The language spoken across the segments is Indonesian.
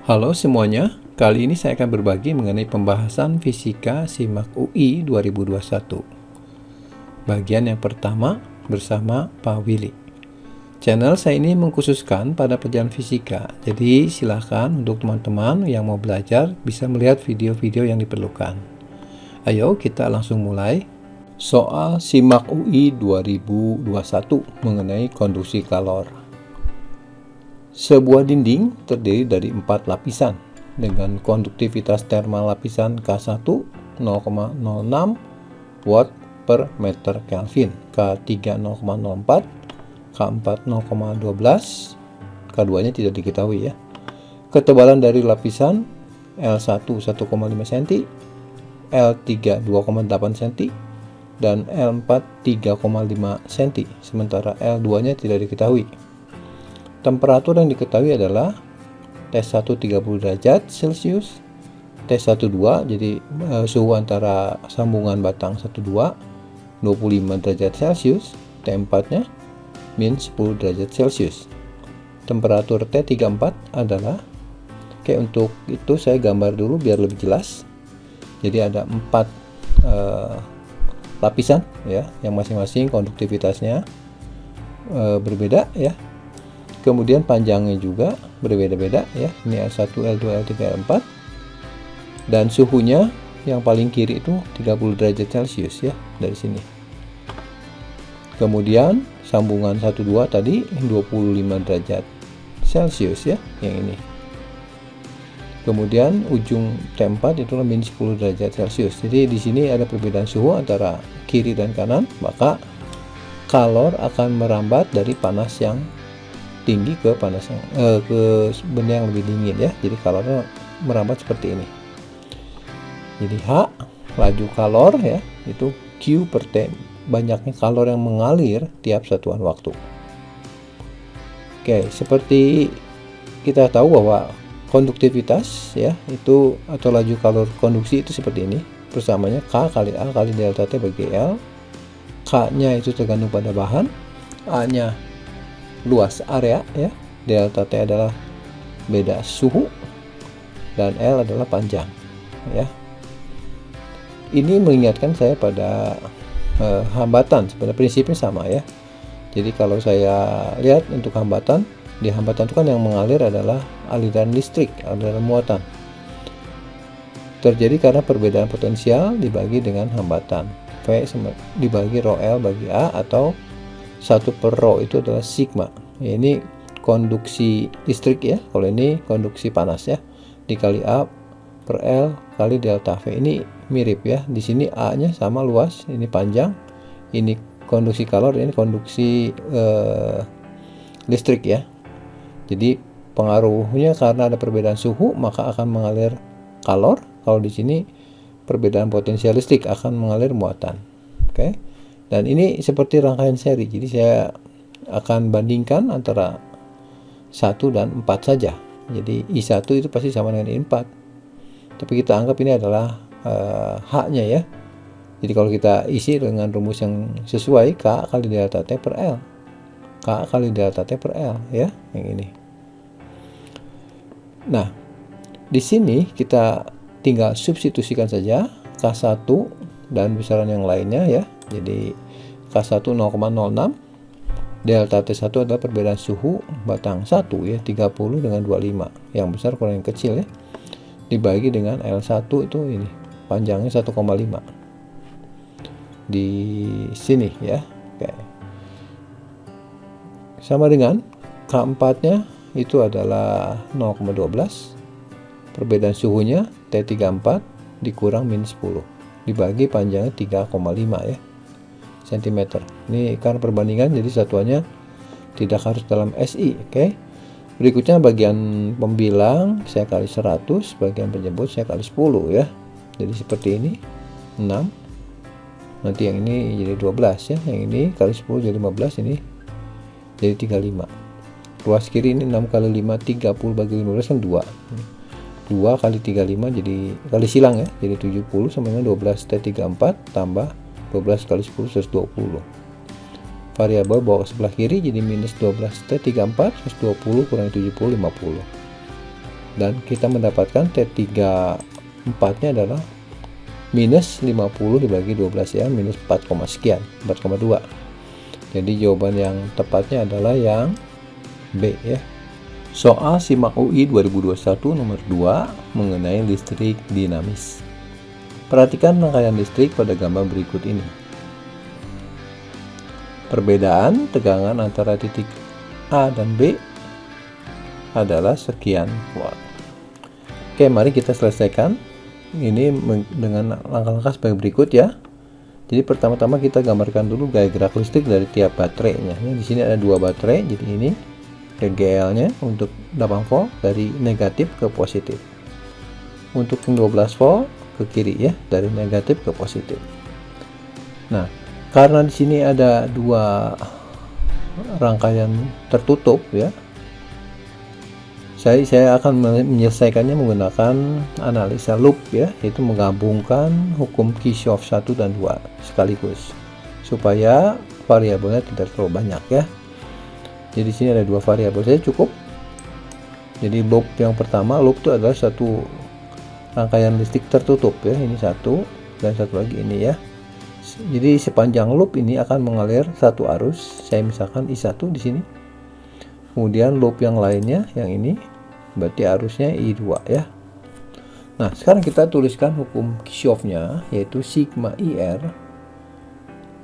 Halo semuanya, kali ini saya akan berbagi mengenai pembahasan Fisika SIMAK UI 2021. Bagian yang pertama bersama Pak Willy. Channel saya ini mengkhususkan pada pelajaran fisika, jadi silahkan untuk teman-teman yang mau belajar bisa melihat video-video yang diperlukan. Ayo kita langsung mulai. Soal SIMAK UI 2021 mengenai konduksi kalor. Sebuah dinding terdiri dari 4 lapisan dengan konduktivitas termal lapisan K1 0,06 watt per meter Kelvin, K3 0,04, K4 0,12, K2-nya tidak diketahui ya. Ketebalan dari lapisan L1 1,5 cm, L3 2,8 cm, dan L4 3,5 cm, sementara L2-nya tidak diketahui. Temperatur yang diketahui adalah T1 30 derajat Celcius, T12 jadi suhu antara sambungan batang 12 25 derajat Celcius, T4-nya min 10 derajat Celcius. Temperatur T34 adalah, untuk itu saya gambar dulu biar lebih jelas. Jadi ada 4 lapisan ya, yang masing-masing konduktivitasnya berbeda ya. Kemudian panjangnya juga berbeda-beda ya. Ini L1, L2, L3, L4. Dan suhunya yang paling kiri itu 30 derajat Celcius ya, dari sini. Kemudian sambungan 12 tadi 25 derajat Celcius ya, yang ini. Kemudian ujung T4 itu min 10 derajat Celcius. Jadi di sini ada perbedaan suhu antara kiri dan kanan, maka kalor akan merambat dari panas yang tinggi ke panas yang ke benda yang lebih dingin ya. Jadi kalornya merambat seperti ini. Jadi H laju kalor ya, itu Q per T, banyaknya kalor yang mengalir tiap satuan waktu. Oke, seperti kita tahu bahwa konduktivitas ya itu atau laju kalor konduksi itu seperti ini. Persamanya K kali A kali delta T bagi L. K-nya itu tergantung pada bahan, A-nya luas area ya, delta T adalah beda suhu, dan L adalah panjang ya. Ini mengingatkan saya pada hambatan, sebenarnya prinsipnya sama ya. Jadi kalau saya lihat untuk hambatan, di hambatan itu kan yang mengalir adalah aliran listrik, aliran muatan. Terjadi karena perbedaan potensial dibagi dengan hambatan. V dibagi rho L bagi A, atau 1 per rho itu adalah sigma ya, ini konduksi listrik ya. Kalau ini konduksi panas ya, dikali A per L kali delta V. Ini mirip ya, di sini A nya sama luas, ini panjang, ini konduksi kalor, ini konduksi listrik ya. Jadi pengaruhnya karena ada perbedaan suhu maka akan mengalir kalor. Kalau di sini perbedaan potensial listrik akan mengalir muatan. Oke. Dan ini seperti rangkaian seri, jadi saya akan bandingkan antara 1 dan 4 saja. Jadi I1 itu pasti sama dengan I4, tapi kita anggap ini adalah H-nya ya. Jadi kalau kita isi dengan rumus yang sesuai, K kali delta T per L, K kali delta T per L ya, yang ini. Nah, di sini kita tinggal substitusikan saja K1 dan besaran yang lainnya ya. Jadi K1 0,06, delta T1 adalah perbedaan suhu batang 1 ya, 30 dengan 25, yang besar kurang yang kecil ya, dibagi dengan L1 itu ini panjangnya 1,5 di sini ya. Oke. Sama dengan K4 nya itu adalah 0,12, perbedaan suhunya T34 dikurang min 10 dibagi panjangnya 3,5 ya cm. Ini karena perbandingan jadi satuannya tidak harus dalam SI. Oke. Berikutnya bagian pembilang saya kali 100, bagian penjemput saya kali 10 ya. Jadi seperti ini 6. Nanti yang ini jadi 12 ya. Yang ini kali 10 jadi 15, ini jadi 35. Luas kiri ini 6 kali 5 30 bagi 15 kan 2. 2 kali 35 jadi kali silang ya, jadi 70 sama dengan 12 T34 tambah 12 kali 10 120. variabel bawa ke sebelah kiri jadi minus 12 T34 plus 20 kurang 70 50. dan kita mendapatkan T34 nya adalah minus 50 dibagi 12 ya, minus 4, sekian, 4,2. Jadi jawaban yang tepatnya adalah yang B ya. Soal SIMAK UI 2021 nomor 2 mengenai listrik dinamis. Perhatikan rangkaian listrik pada gambar berikut ini. Perbedaan tegangan antara titik A dan B adalah sekian watt. Oke, mari kita selesaikan ini dengan langkah-langkah sebagai berikut ya. Jadi pertama-tama kita gambarkan dulu gaya gerak listrik dari tiap baterainya. Di sini ada 2 baterai, jadi ini GL-nya untuk 8 volt dari negatif ke positif. Untuk yang 12 volt ke kiri ya, dari negatif ke positif. Nah, karena di sini ada 2 rangkaian tertutup ya, saya akan menyelesaikannya menggunakan analisa loop ya, yaitu menggabungkan hukum Kirchhoff 1 dan 2 sekaligus supaya variabelnya tidak terlalu banyak ya. Jadi sini ada 2 variabel saja cukup. Jadi loop yang pertama, loop itu adalah satu rangkaian listrik tertutup ya, ini satu dan satu lagi ini ya. Jadi sepanjang loop ini akan mengalir satu arus, saya misalkan I1 di sini. Kemudian loop yang lainnya yang ini berarti arusnya I2 ya. Nah, sekarang kita tuliskan hukum Kirchhoff-nya, yaitu sigma IR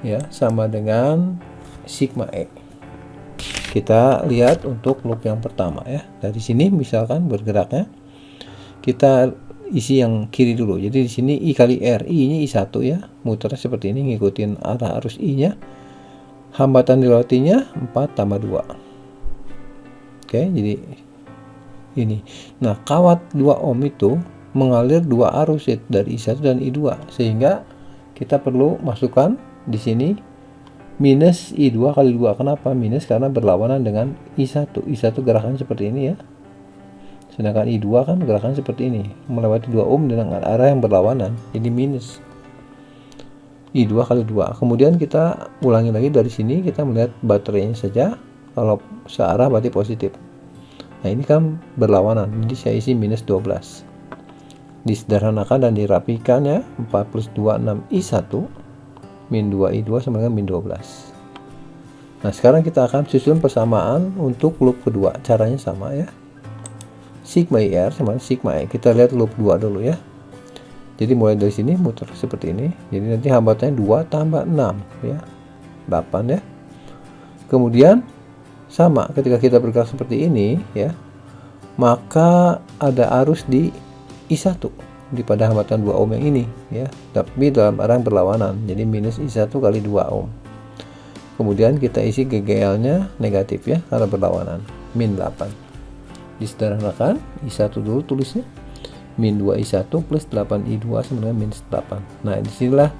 ya sama dengan sigma E. Kita lihat untuk loop yang pertama ya. Dari sini misalkan bergeraknya kita isi yang kiri dulu. Jadi di sini I kali R, I-nya I1 ya. Muternya seperti ini ngikutin arah arus I-nya. Hambatan dilewatinya 4 tambah 2. Oke, jadi ini. Nah, kawat 2 ohm itu mengalir 2 arus dari I1 dan I2, sehingga kita perlu masukkan di sini minus I2 kali 2. Kenapa minus? Karena berlawanan dengan I1. I1 gerakan seperti ini ya. Sedangkan I2 kan gerakan seperti ini, melewati 2 ohm dengan arah yang berlawanan. Jadi minus I2 kali 2. Kemudian kita ulangi lagi dari sini, kita melihat baterainya saja. Kalau searah berarti positif. Nah, ini kan berlawanan. Jadi saya isi minus 12. Disederhanakan dan dirapikan ya. 4 plus 2 6 I1 min 2 I2 sama dengan min 12. Nah, sekarang kita akan susun persamaan untuk loop kedua. Caranya sama ya. Sigma IR sama dengan sigma E. Kita lihat loop 2 dulu ya. Jadi mulai dari sini muter seperti ini. Jadi nanti hambatannya 2 tambah 6 ya. 8 ya. Kemudian sama ketika kita bergerak seperti ini ya, maka ada arus di I1 di pada hambatan 2 ohm yang ini ya, tapi dalam arah yang berlawanan. Jadi minus I1 kali 2 ohm. Kemudian kita isi GGL nya negatif ya, karena berlawanan, min 8. Disederhanakan, I1 dulu tulisnya, min 2 I1 plus 8 I2 sama dengan minus 8. Nah, disinilah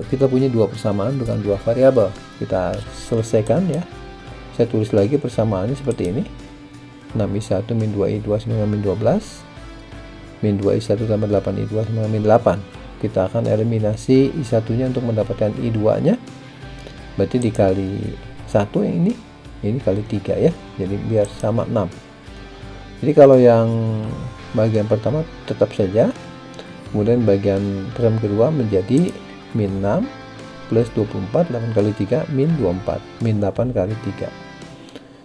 kita punya 2 persamaan dengan 2 variabel. Kita selesaikan ya. Saya tulis lagi persamaannya seperti ini. 6I1 min 2I2 sama dengan min 12. Min 2I1 tambah 8I2 sama dengan min 8. Kita akan eliminasi I1 nya untuk mendapatkan I2 nya. Berarti dikali 1 yang ini kali 3 ya. Jadi biar sama 6. Jadi kalau yang bagian pertama tetap saja. Kemudian bagian term kedua menjadi min 6 plus 24, 8 kali 3 min 24, min 8 kali 3.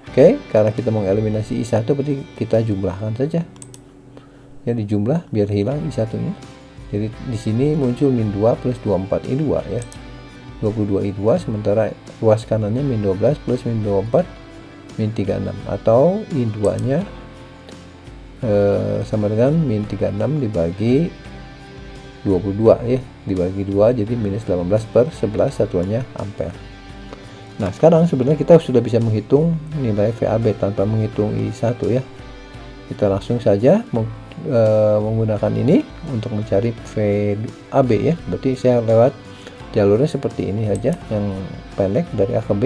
Oke, karena kita mau eliminasi I1 berarti kita jumlahkan saja. Ya, dijumlah biar hilang I1 nya. Jadi di sini muncul min 2 plus 24 I2 ya. 22 I2 sementara ruas kanannya min 12 plus min 24 min 36, atau I2 nya sama dengan min 36 dibagi 22 ya, dibagi 2 jadi minus 18 per 11 satuannya ampere. Nah, sekarang sebenarnya kita sudah bisa menghitung nilai VAB tanpa menghitung I1 ya. Kita langsung saja menggunakan ini untuk mencari VAB ya. Berarti saya lewat jalurnya seperti ini saja, yang pendek dari A ke B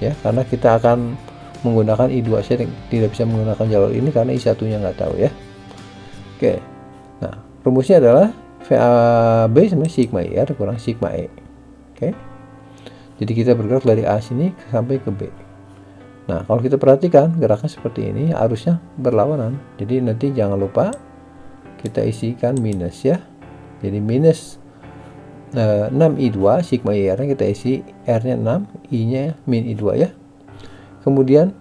ya, karena kita akan menggunakan I2. Saya tidak bisa menggunakan jalur ini karena I1 nya nggak tahu ya. Oke, nah rumusnya adalah VAB sama sigma IR kurang sigma E. Oke, jadi kita bergerak dari A sini sampai ke B. Nah, kalau kita perhatikan geraknya seperti ini, arusnya berlawanan. Jadi nanti jangan lupa kita isikan minus ya. Jadi minus 6I2 sigma IR-nya kita isi R-nya 6, I-nya min I2 ya. Kemudian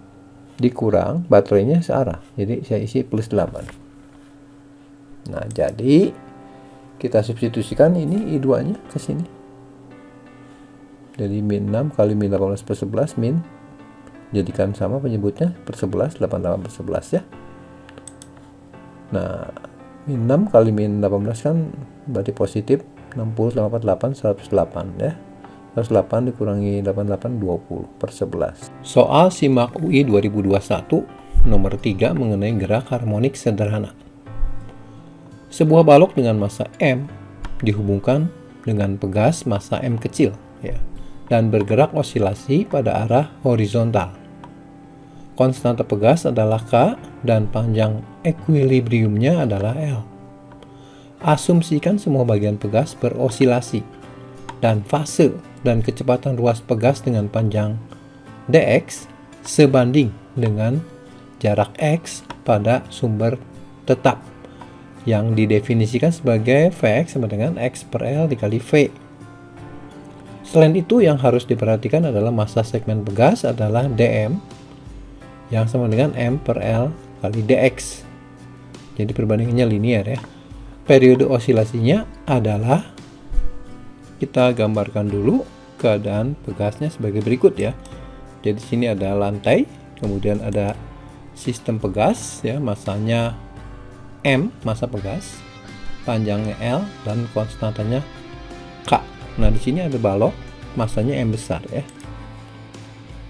dikurang baterainya searah. Jadi saya isi plus 8. Nah, jadi kita substitusikan ini I2-nya ke sini. Jadi min 6 kali min 18 per 11 min, jadikan sama penyebutnya per 11, 88 per 11 ya. Nah, min 6 kali min 18 kan berarti positif 60, 88, 108 ya. 108 dikurangi 88, 20 per 11. Soal SIMAK UI 2021 nomor 3 mengenai gerak harmonik sederhana. Sebuah balok dengan massa M dihubungkan dengan pegas massa M kecil ya, dan bergerak osilasi pada arah horizontal. Konstanta pegas adalah K dan panjang ekuilibriumnya adalah L. Asumsikan semua bagian pegas berosilasi dan fase dan kecepatan ruas pegas dengan panjang dx sebanding dengan jarak x pada sumber tetap yang didefinisikan sebagai Vx sama dengan X per L dikali V. Selain itu, yang harus diperhatikan adalah massa segmen pegas adalah dm yang sama dengan M per L kali dx. Jadi perbandingannya linear ya. Periode osilasinya adalah, kita gambarkan dulu keadaan pegasnya sebagai berikut ya. Jadi sini ada lantai, kemudian ada sistem pegas ya, massanya M, massa pegas, panjangnya L, dan konstantanya K. Nah, di sini ada balok, massanya M besar ya.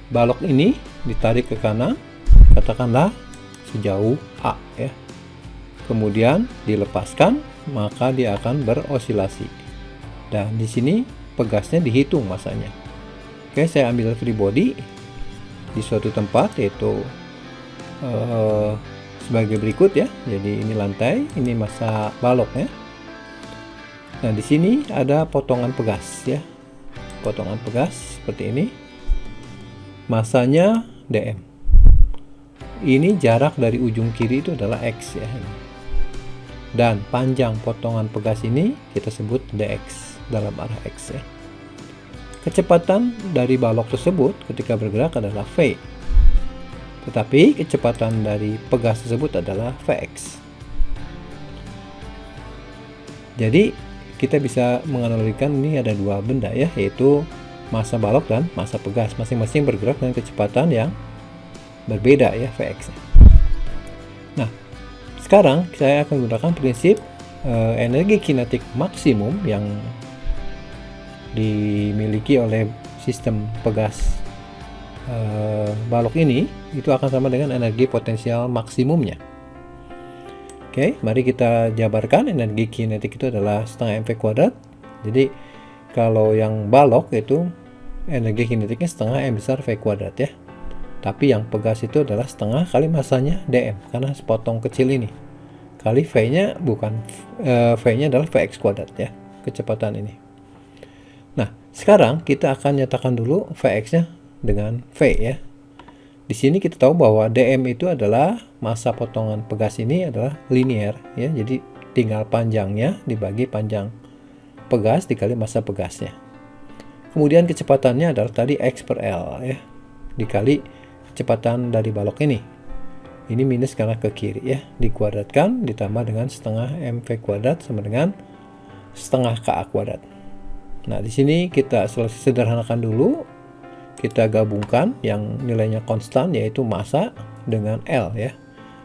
Balok ini ditarik ke kanan, katakanlah sejauh A ya. Kemudian dilepaskan, maka dia akan berosilasi. Dan di sini pegasnya dihitung massanya. Oke, saya ambil free body di suatu tempat, yaitu sebagai berikut ya. Jadi ini lantai, ini massa balok ya. Nah, di sini ada potongan pegas ya. Potongan pegas seperti ini. Massanya dm. Ini jarak dari ujung kiri itu adalah x ya. Dan panjang potongan pegas ini kita sebut dx dalam arah x ya. Kecepatan dari balok tersebut ketika bergerak adalah v. Tetapi kecepatan dari pegas tersebut adalah Vx. Jadi kita bisa menganalogikan ini ada dua benda ya, yaitu massa balok dan massa pegas. Masing-masing bergerak dengan kecepatan yang berbeda ya, Vx. Nah, sekarang saya akan gunakan prinsip energi kinetik maksimum yang dimiliki oleh sistem pegas balok ini, itu akan sama dengan energi potensial maksimumnya. Oke, mari kita jabarkan. Energi kinetik itu adalah setengah mv kuadrat. Jadi kalau yang balok itu energi kinetiknya setengah m besar v kuadrat ya. Tapi yang pegas itu adalah setengah kali massanya dm, karena sepotong kecil ini, kali v-nya bukan v-nya adalah vx kuadrat ya, kecepatan ini. Nah, sekarang kita akan nyatakan dulu vx-nya dengan v ya. Di sini kita tahu bahwa dm itu adalah massa potongan pegas ini adalah linear ya. Jadi tinggal panjangnya dibagi panjang pegas dikali massa pegasnya. Kemudian kecepatannya adalah tadi x per L ya, dikali kecepatan dari balok ini. Ini minus karena ke kiri ya, dikuadratkan ditambah dengan setengah mv kuadrat sama dengan setengah ka kuadrat. Nah, di sini kita sederhanakan dulu. Kita gabungkan yang nilainya konstan, yaitu massa dengan L ya.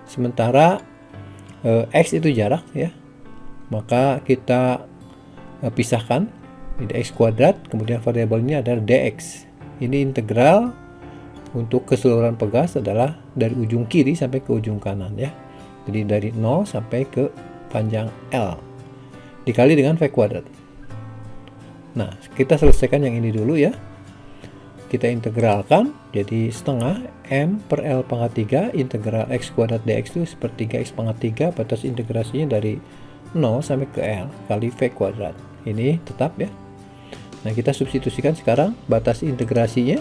Sementara X itu jarak ya, maka kita pisahkan dx kuadrat, kemudian variabel ini adalah dx. Ini integral untuk keseluruhan pegas adalah dari ujung kiri sampai ke ujung kanan ya. Jadi dari 0 sampai ke panjang L dikali dengan v kuadrat. Nah, kita selesaikan yang ini dulu ya. Kita integralkan, jadi setengah M per L pangkat 3 integral X kuadrat dx itu sepertiga X pangkat 3, batas integrasinya dari 0 sampai ke L kali V kuadrat. Ini tetap ya. Nah, kita substitusikan sekarang batas integrasinya.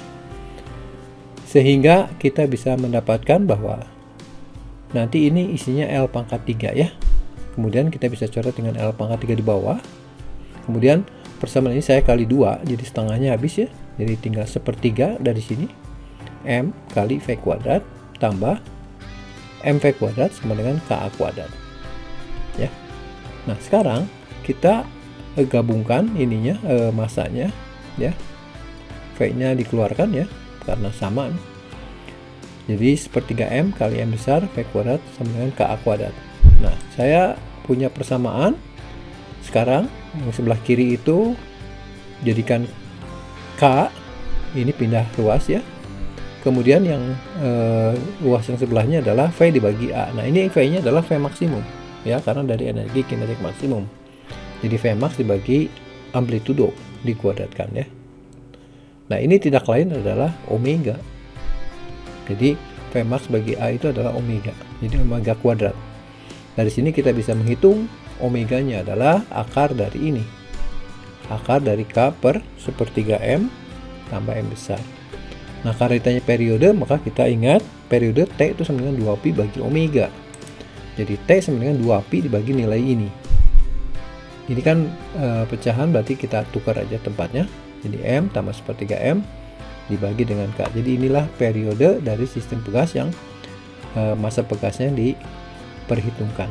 Sehingga kita bisa mendapatkan bahwa nanti ini isinya L pangkat 3 ya. Kemudian kita bisa coret dengan L pangkat 3 di bawah. Kemudian persamaan ini saya kali 2, jadi setengahnya habis ya. Jadi tinggal 1/3 dari sini. M kali V kuadrat tambah MV kuadrat sama dengan KA kuadrat. Ya. Nah, sekarang kita gabungkan ininya, masanya ya. V-nya dikeluarkan ya, karena sama. Jadi 1/3M kali M besar V kuadrat sama dengan KA kuadrat. Nah, saya punya persamaan. Sekarang yang sebelah kiri itu jadikan K, ini pindah ruas ya. Kemudian yang ruas yang sebelahnya adalah V dibagi A. Nah, ini V-nya adalah V maksimum ya, karena dari energi kinetik maksimum. Jadi V max dibagi amplitudo dikuadratkan ya. Nah, ini tidak lain adalah omega. Jadi V max bagi A itu adalah omega. Jadi omega kuadrat. Dari sini kita bisa menghitung omeganya adalah akar dari ini. Akar dari K per 1/3M tambah M besar. Nah, karena ditanya periode, maka kita ingat periode T itu sama dengan 2pi bagi omega. Jadi T sama dengan 2pi dibagi nilai ini. Ini kan pecahan, berarti kita tukar aja tempatnya. Jadi M tambah 1/3M dibagi dengan K. Jadi inilah periode dari sistem pegas yang masa pegasnya diperhitungkan.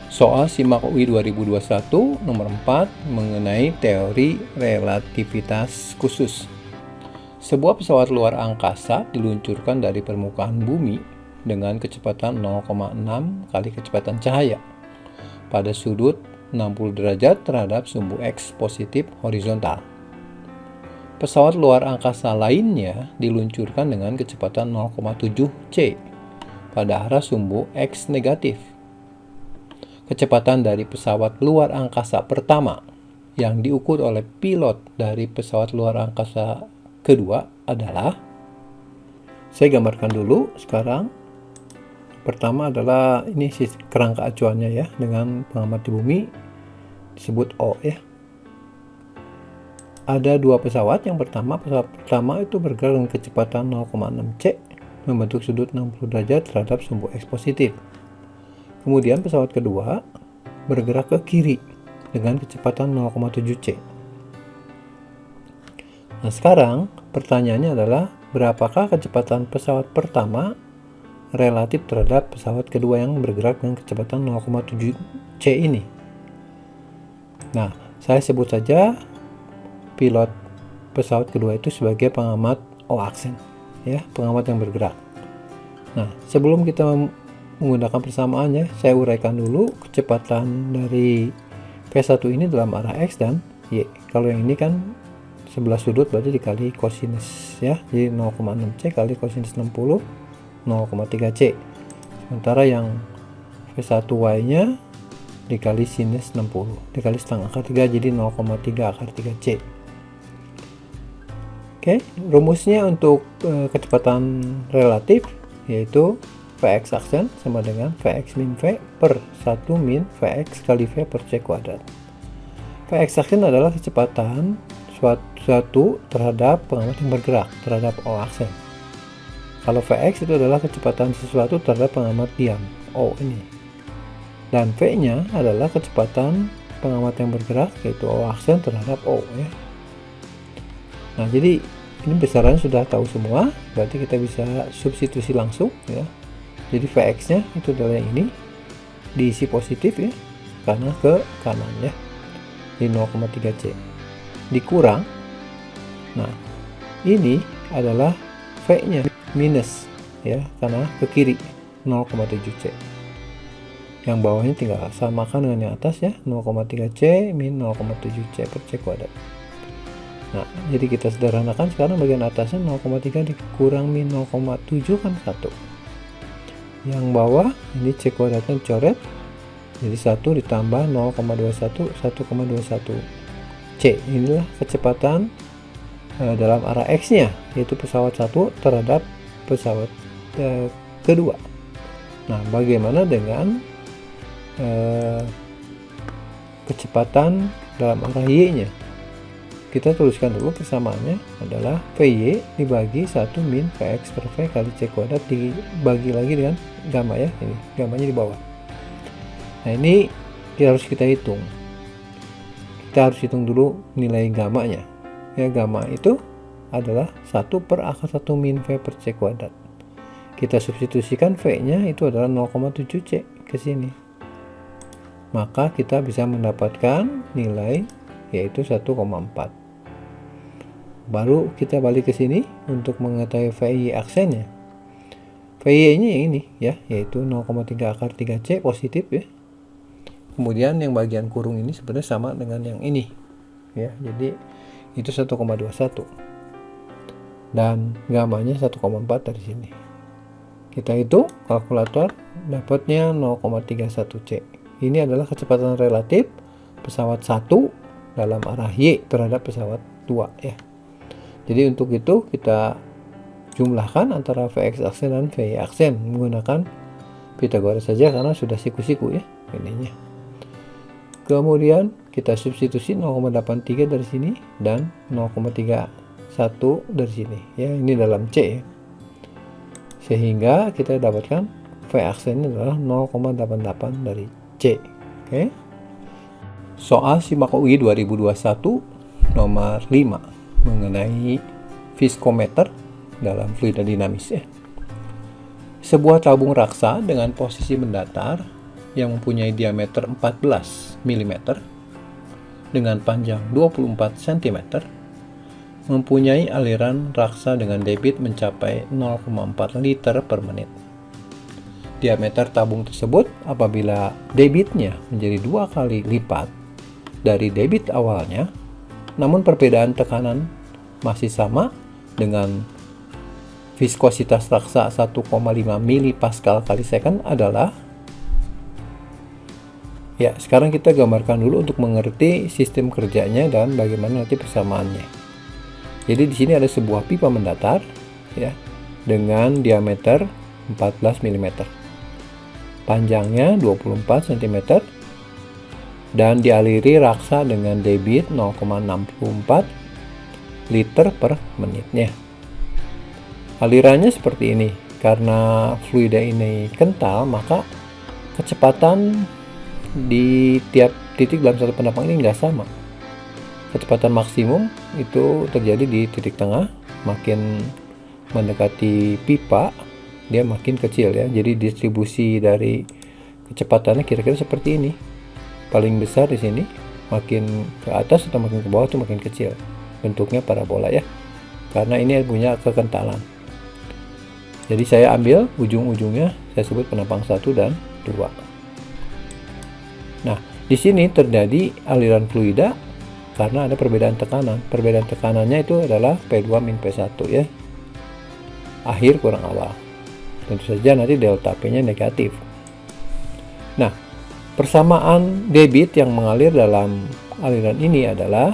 Soal SIMAK UI 2021 nomor 4 mengenai teori relativitas khusus. Sebuah pesawat luar angkasa diluncurkan dari permukaan bumi dengan kecepatan 0,6 kali kecepatan cahaya pada sudut 60 derajat terhadap sumbu X positif horizontal. Pesawat luar angkasa lainnya diluncurkan dengan kecepatan 0,7 C pada arah sumbu X negatif. Kecepatan dari pesawat luar angkasa pertama yang diukur oleh pilot dari pesawat luar angkasa kedua adalah, saya gambarkan dulu sekarang. Pertama adalah ini kerangka acuannya ya, dengan pengamat di bumi disebut O ya. Ada dua pesawat. Yang pertama, pesawat pertama itu bergerak dengan kecepatan 0,6 C membentuk sudut 60 derajat terhadap sumbu X positif. Kemudian pesawat kedua bergerak ke kiri dengan kecepatan 0,7 C. Nah, sekarang pertanyaannya adalah berapakah kecepatan pesawat pertama relatif terhadap pesawat kedua yang bergerak dengan kecepatan 0,7 C ini. Nah, saya sebut saja pilot pesawat kedua itu sebagai pengamat O aksen ya, pengamat yang bergerak. Nah, sebelum kita menggunakan persamaannya, saya uraikan dulu kecepatan dari V1 ini dalam arah X dan Y. Kalau yang ini kan sebelah sudut berarti dikali kosinus ya, jadi 0,6 C kali kosinus 60 0,3 C. Sementara yang V1Y nya dikali sinus 60 dikali setengah akar 3 jadi 0,3 akar 3 C. Oke, rumusnya untuk kecepatan relatif yaitu Vx aksen sama dengan Vx min V per 1 min Vx kali V per C kuadrat. Vx aksen adalah kecepatan suatu terhadap pengamat yang bergerak terhadap O aksen. Kalau Vx itu adalah kecepatan sesuatu terhadap pengamat diam, O ini. Dan V-nya adalah kecepatan pengamat yang bergerak yaitu O aksen terhadap O ya. Nah, jadi ini besarannya sudah tahu semua, berarti kita bisa substitusi langsung ya. Jadi Vx-nya itu adalah yang ini, diisi positif ya, karena ke kanan ya, di 0,3 C. Dikurang, nah ini adalah V-nya minus ya, karena ke kiri 0,7 C. Yang bawahnya tinggal samakan dengan yang atas ya, 0,3 C min 0,7 C per C kuadrat. Nah, jadi kita sederhanakan sekarang bagian atasnya 0,3 dikurang min 0,7 kan 1. Yang bawah ini C kuadratnya dicoret, jadi 1 ditambah 0,21 1,21 C. Inilah kecepatan dalam arah X nya, yaitu pesawat 1 terhadap pesawat kedua. Nah, bagaimana dengan kecepatan dalam arah Y nya? kita tuliskan dulu persamaannya adalah VY dibagi 1 min Vx per V kali C kuadrat dibagi lagi dengan gamma ya, ini gammanya di bawah. Nah ini harus kita hitung. Kita harus hitung dulu nilai gammanya. Ya, gamma itu adalah 1 per akar 1 min V per C kuadrat. Kita substitusikan V-nya itu adalah 0,7 C ke sini. Maka kita bisa mendapatkan nilai yaitu 1,4. Baru kita balik ke sini untuk mengetahui VY aksennya. VY-nya yang ini ya, yaitu 0,3 akar 3C positif ya. Kemudian yang bagian kurung ini sebenarnya sama dengan yang ini ya, jadi itu 1,21 dan gammanya 1,4 dari sini. Kita hitung kalkulator, dapatnya 0,31 C. Ini adalah kecepatan relatif pesawat 1 dalam arah Y terhadap pesawat 2 ya. Jadi untuk itu kita jumlahkan antara Vx aksen dan Vy aksen menggunakan Pythagoras saja karena sudah siku-siku ya ininya. Kemudian kita substitusi 0,83 dari sini dan 0,31 dari sini ya, ini dalam C ya. Sehingga kita dapatkan V aksennya adalah 0,88 dari C. Oke. Soal SIMAK UI 2021 nomor 5 mengenai viskometer dalam fluida dinamis ya. Sebuah tabung raksa dengan posisi mendatar yang mempunyai diameter 14 mm dengan panjang 24 cm mempunyai aliran raksa dengan debit mencapai 0,4 liter per menit. Diameter tabung tersebut apabila debitnya menjadi 2 kali lipat dari debit awalnya, namun perbedaan tekanan masih sama dengan viskositas raksa 1,5 mPa kali second adalah ya, sekarang kita gambarkan dulu untuk mengerti sistem kerjanya dan bagaimana nanti persamaannya. Jadi di sini ada sebuah pipa mendatar ya dengan diameter 14 mm. Panjangnya 24 cm dan dialiri raksa dengan debit 0,64 liter per menitnya. Alirannya seperti ini. Karena fluida ini kental, maka kecepatan di tiap titik dalam satu pendapang ini nggak sama. Kecepatan maksimum itu terjadi di titik tengah, makin mendekati pipa dia makin kecil ya. Jadi distribusi dari kecepatannya kira-kira seperti ini. Paling besar di sini, makin ke atas atau makin ke bawah itu makin kecil. Bentuknya parabola ya. Karena ini punya kekentalan. Jadi saya ambil ujung-ujungnya, saya sebut penampang 1 dan 2. Nah, di sini terjadi aliran fluida karena ada perbedaan tekanan. Perbedaan tekanannya itu adalah P2 min P1 ya. Akhir kurang awal. Tentu saja nanti delta P-nya negatif. Nah, persamaan debit yang mengalir dalam aliran ini adalah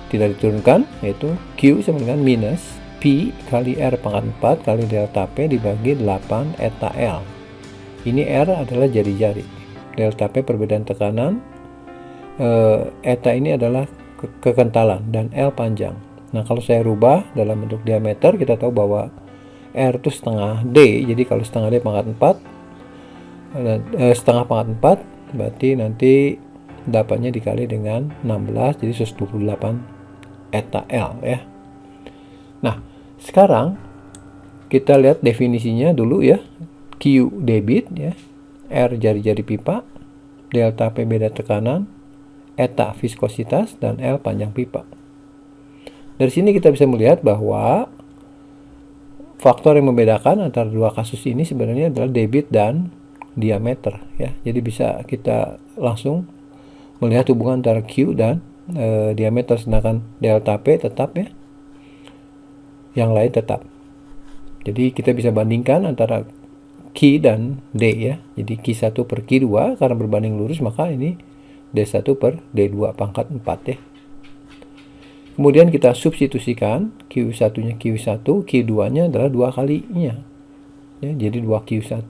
tidak diturunkan, yaitu Q sama dengan minus P kali R pangkat 4 kali delta P dibagi 8 eta L. Ini R adalah jari-jari. Delta P perbedaan tekanan, eta ini adalah kekentalan dan L panjang. Nah, kalau saya rubah dalam bentuk diameter, kita tahu bahwa R itu setengah D. Jadi kalau setengah D pangkat 4, setengah pangkat 4 berarti nanti dapatnya dikali dengan 16, jadi 128 eta L ya. Nah, sekarang kita lihat definisinya dulu ya. Q debit ya, R jari-jari pipa, delta P beda tekanan, eta viskositas, dan L panjang pipa. Dari sini kita bisa melihat bahwa faktor yang membedakan antara dua kasus ini sebenarnya adalah debit dan diameter ya. Jadi bisa kita langsung melihat hubungan antara Q dan diameter, sedangkan delta P tetap ya, yang lain tetap. Jadi kita bisa bandingkan antara Q dan D ya. Jadi Q1 per Q2 karena berbanding lurus, maka ini D1 per D2 pangkat 4 ya. Kemudian kita substitusikan Q1-nya Q1, Q2-nya adalah 2 kalinya. Ya, jadi 2Q1.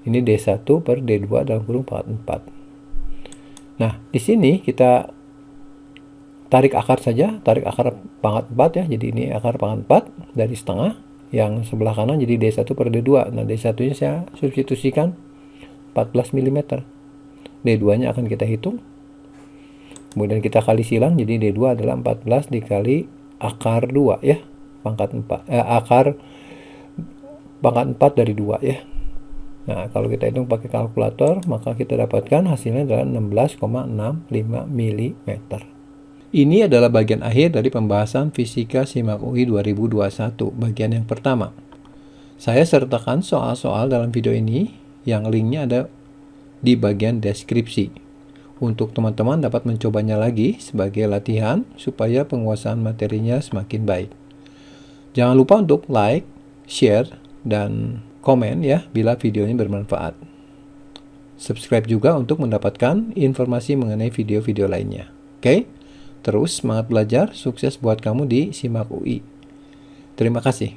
Ini D1 per D2 dalam kurung pangkat 4. Nah, di sini kita tarik akar saja, tarik akar pangkat 4 ya. Jadi ini akar pangkat 4 dari setengah, yang sebelah kanan jadi D1 per D2. Nah, D1-nya saya substitusikan 14 mm. D2-nya akan kita hitung. Kemudian kita kali silang, jadi D2 adalah 14 dikali akar 2 ya. Pangkat 4. Akar pangkat 4 dari 2 ya. Nah, kalau kita hitung pakai kalkulator, maka kita dapatkan hasilnya adalah 16,65 mm. Ini adalah bagian akhir dari pembahasan Fisika SIMAK UI 2021, bagian yang pertama. Saya sertakan soal-soal dalam video ini, yang linknya ada di bagian deskripsi. Untuk teman-teman dapat mencobanya lagi sebagai latihan supaya penguasaan materinya semakin baik. Jangan lupa untuk like, share, dan komen ya bila videonya bermanfaat. Subscribe juga untuk mendapatkan informasi mengenai video-video lainnya. Oke? Terus semangat belajar, sukses buat kamu di SIMAK UI. Terima kasih.